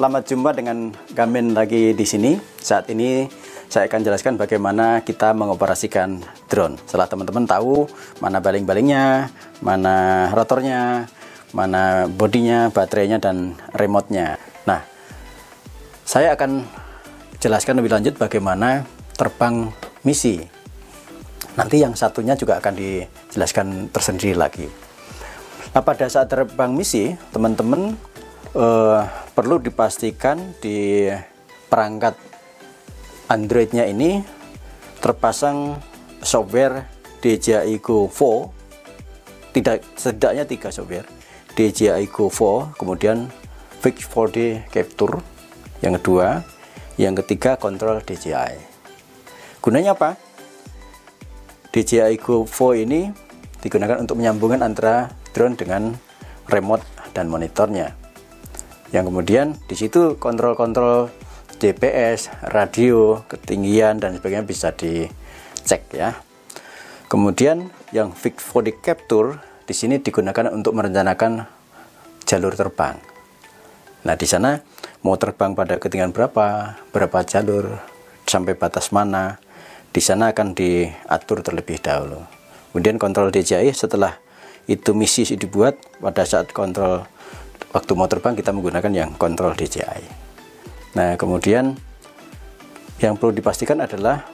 selamat jumpa dengan Gamin lagi di sini. Saat ini saya akan jelaskan bagaimana kita mengoperasikan drone. Setelah teman-teman tahu mana baling-balingnya, mana rotornya, mana bodinya, baterainya, dan remote-nya. Nah, saya akan jelaskan lebih lanjut bagaimana terbang misi. Nanti yang satunya juga akan dijelaskan tersendiri lagi. Nah, pada saat terbang misi, teman-teman perlu dipastikan di perangkat Android-nya ini terpasang software DJI Go 4, setidaknya 3 software, DJI Go 4, kemudian Fix 4D Capture, yang kedua, yang ketiga Control DJI. Gunanya apa? DJI Go 4 ini digunakan untuk menyambungkan antara drone dengan remote dan monitornya. Yang kemudian di situ kontrol-kontrol GPS, radio, ketinggian dan sebagainya bisa dicek ya. Kemudian yang Fix 4D Capture di sini digunakan untuk merencanakan jalur terbang. Nah, di sana mau terbang pada ketinggian berapa jalur, sampai batas mana, di sana akan diatur terlebih dahulu. Kemudian kontrol DJI setelah itu misi dibuat, pada saat kontrol waktu mau terbang kita menggunakan yang kontrol DJI. Nah, kemudian yang perlu dipastikan adalah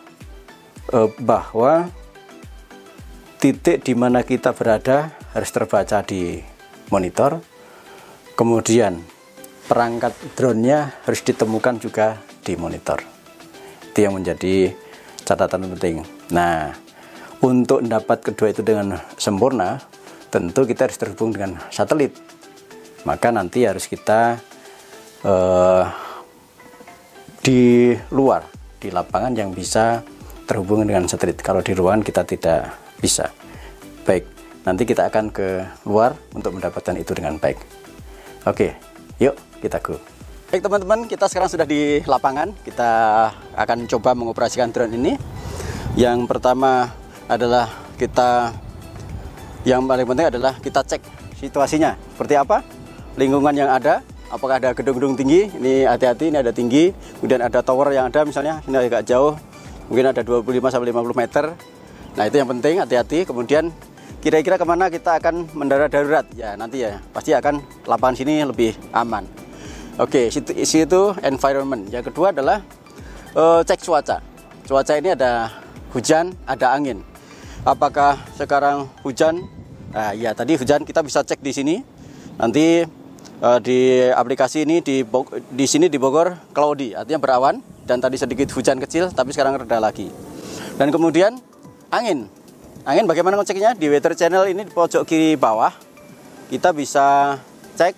bahwa titik di mana kita berada harus terbaca di monitor. Kemudian perangkat drone-nya harus ditemukan juga di monitor. Itu yang menjadi catatan penting. Nah, untuk mendapat kedua itu dengan sempurna, tentu kita harus terhubung dengan satelit. Maka nanti harus kita di luar, di lapangan yang bisa terhubung dengan satelit. Kalau di ruangan kita tidak bisa. Baik, nanti kita akan ke luar untuk mendapatkan itu dengan baik. Oke, yuk kita go. Baik teman-teman, kita sekarang sudah di lapangan. Kita akan coba mengoperasikan drone ini. Yang pertama adalah yang paling penting adalah kita cek situasinya seperti apa, lingkungan yang ada, apakah ada gedung-gedung tinggi, ini hati-hati, ini ada tinggi, kemudian ada tower yang ada, misalnya ini agak jauh, mungkin ada 25-50 meter. Nah, itu yang penting, hati-hati. Kemudian kira-kira kemana kita akan mendarat darurat, ya nanti ya pasti akan lapangan sini lebih aman. Oke, itu environment. Yang kedua adalah cek cuaca. Cuaca ini ada hujan, ada angin. Apakah sekarang hujan? Nah, ya tadi hujan, kita bisa cek di sini. Nanti di aplikasi ini di sini di Bogor cloudy, artinya berawan, dan tadi sedikit hujan kecil, tapi sekarang reda lagi. Dan kemudian angin. Angin bagaimana ngeceknya? Di weather channel ini di pojok kiri bawah kita bisa cek.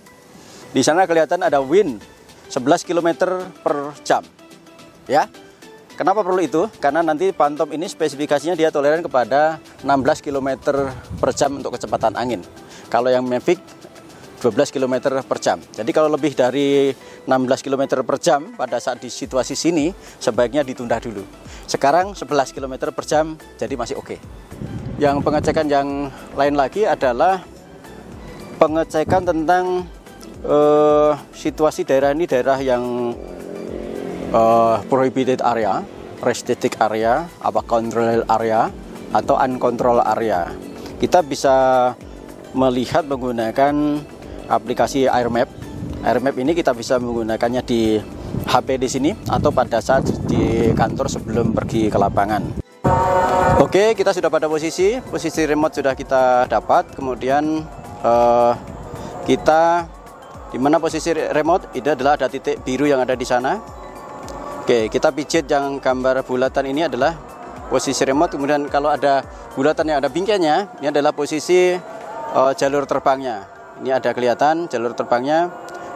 Di sana kelihatan ada wind 11 km per jam. Ya. Kenapa perlu itu? Karena nanti Phantom ini spesifikasinya dia toleran kepada 16 km per jam untuk kecepatan angin. Kalau yang Mavic 12 km per jam. Jadi kalau lebih dari 16 km per jam pada saat di situasi sini sebaiknya ditunda dulu. Sekarang 11 km per jam, jadi masih oke. Yang pengecekan yang lain lagi adalah pengecekan tentang situasi daerah ini, daerah yang prohibited area, restricted area, apa control area atau uncontrolled area. Kita bisa melihat menggunakan aplikasi AirMap. AirMap ini kita bisa menggunakannya di HP di sini atau pada saat di kantor sebelum pergi ke lapangan. Oke, kita sudah pada posisi remote sudah kita dapat. Kemudian kita di mana posisi remote? Itu adalah ada titik biru yang ada di sana. Oke, kita pijit yang gambar bulatan ini adalah posisi remote. Kemudian kalau ada bulatan yang ada bingkainya, ini adalah posisi jalur terbangnya. Ini ada kelihatan jalur terbangnya.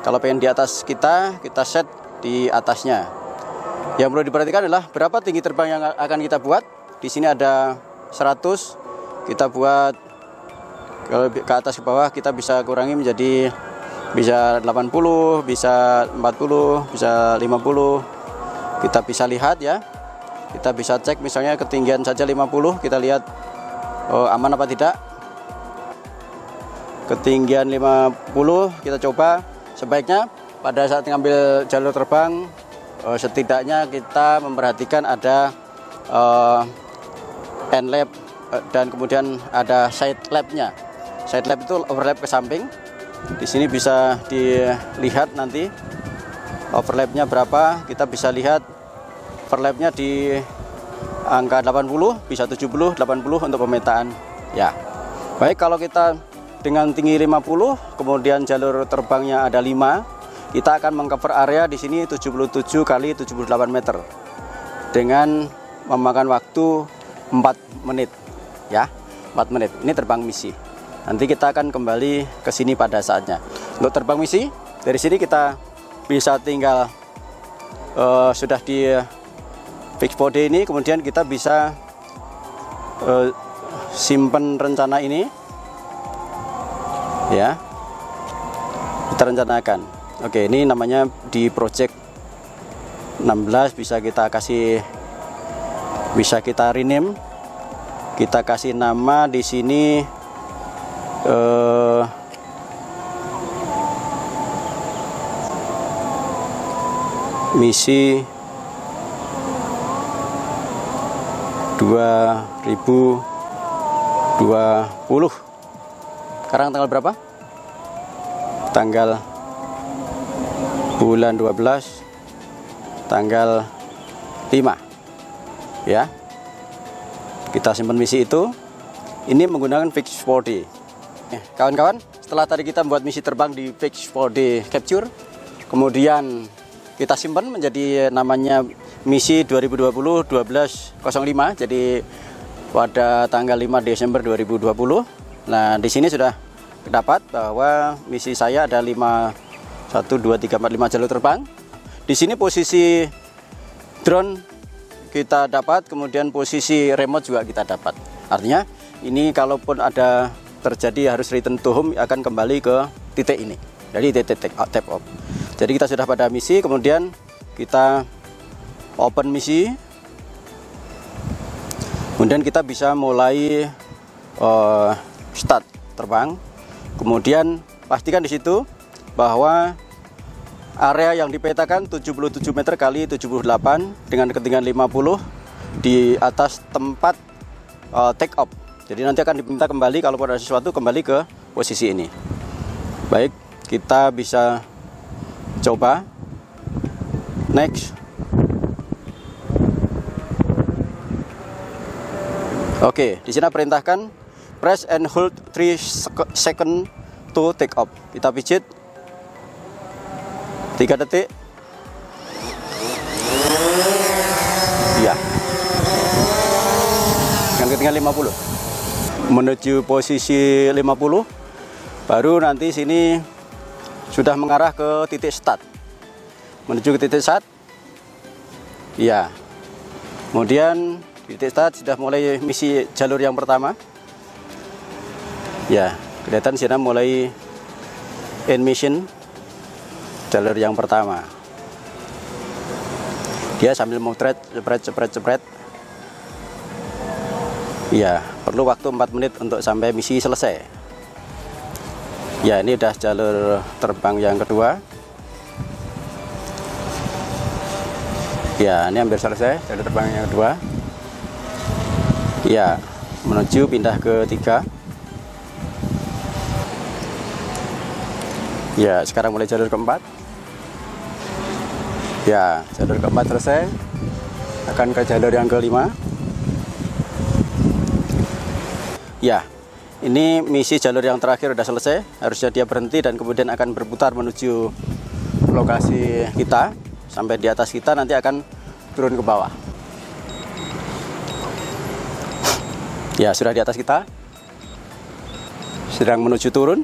Kalau pengen di atas kita set di atasnya. Yang perlu diperhatikan adalah berapa tinggi terbang yang akan kita buat. Di sini ada 100. Kita buat ke atas ke bawah, kita bisa kurangi menjadi bisa 80, bisa 40, bisa 50. Kita bisa lihat ya. Kita bisa cek misalnya ketinggian saja 50, kita lihat aman apa tidak. Ketinggian 50 kita coba, sebaiknya pada saat ngambil jalur terbang setidaknya kita memperhatikan ada end lap dan kemudian ada side lapnya. Side lap itu overlap ke samping. Di sini bisa dilihat nanti overlapnya berapa. Kita bisa lihat overlapnya di angka 80, bisa 70, 80 untuk pemetaan. Ya, baik kalau kita dengan tinggi 50, kemudian jalur terbangnya ada 5. Kita akan mengcover area di sini 77 kali 78 meter dengan memakan waktu 4 menit ya, 4 menit. Ini terbang misi. Nanti kita akan kembali ke sini pada saatnya. Untuk terbang misi, dari sini kita bisa tinggal sudah di fix body ini, kemudian kita bisa simpan rencana ini ya. Kita rencanakan. Oke, ini namanya di project 16, bisa kita kasih, bisa kita rename, kita kasih nama di sini misi 2020. Sekarang tanggal berapa? Tanggal bulan 12, tanggal 5 ya. Kita simpan misi itu. Ini menggunakan fixed body. Kawan-kawan, setelah tadi kita membuat misi terbang di fixed body capture, kemudian kita simpan menjadi namanya misi 2020-1205. Jadi pada tanggal 5 Desember 2020. Nah, di sini sudah dapat bahwa misi saya ada 1, 2, 3, 4, 5 jalur terbang. Di sini posisi drone kita dapat, kemudian posisi remote juga kita dapat. Artinya ini kalaupun ada terjadi harus return to home, akan kembali ke titik ini. Jadi titik tap off. Jadi kita sudah pada misi, kemudian kita open misi. Kemudian kita bisa mulai start terbang. Kemudian pastikan di situ bahwa area yang dipetakan 77 meter kali 78 dengan ketinggian 50 di atas tempat take off. Jadi nanti akan diminta kembali kalau ada sesuatu kembali ke posisi ini. Baik, kita bisa coba next. Oke, di sini perintahkan press and hold 3 second to take off. Kita pijit 3 detik. Ya. Dengan ketinggian 50. Menuju posisi 50. Baru nanti sini sudah mengarah ke titik start. Menuju ke titik start. Ya. Kemudian di titik start sudah mulai misi jalur yang pertama. Ya, kelihatan sini mulai end mission jalur yang pertama. Dia sambil motret, cepret. Ya, perlu waktu 4 menit untuk sampai misi selesai. Ya, ini udah jalur terbang yang kedua. Ya, ini hampir selesai jalur terbang yang kedua. Ya, menuju pindah ke 3. Ya, sekarang mulai jalur keempat. Ya, jalur keempat selesai. Akan ke jalur yang kelima. Ya, ini misi jalur yang terakhir sudah selesai. Harusnya dia berhenti dan kemudian akan berputar menuju lokasi kita. Sampai di atas kita, nanti akan turun ke bawah. Ya, sudah di atas kita. Sedang menuju turun.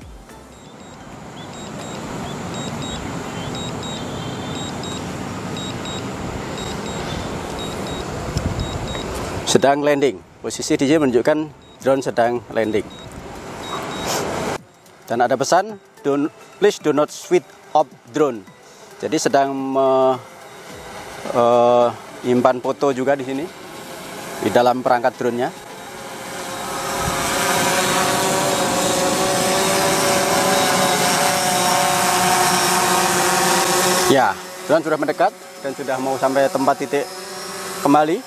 Sedang landing. Posisi di sini menunjukkan drone sedang landing. Dan ada pesan, please do not switch off drone. Jadi sedang menyimpan foto juga di sini di dalam perangkat drone-nya. Ya, drone sudah mendekat dan sudah mau sampai tempat titik kembali.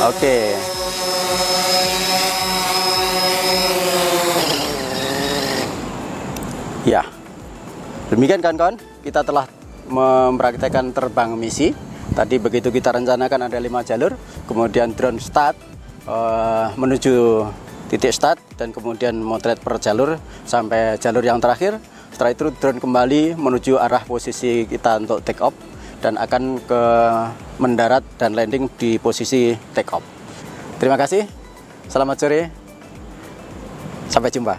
Oke. Ya, demikian kawan-kawan, kita telah mempraktekkan terbang misi. Tadi begitu kita rencanakan ada 5 jalur, kemudian drone start menuju titik start dan kemudian motret per jalur sampai jalur yang terakhir. Setelah itu drone kembali menuju arah posisi kita untuk take off dan akan mendarat dan landing di posisi take off. Terima kasih, selamat sore, sampai jumpa.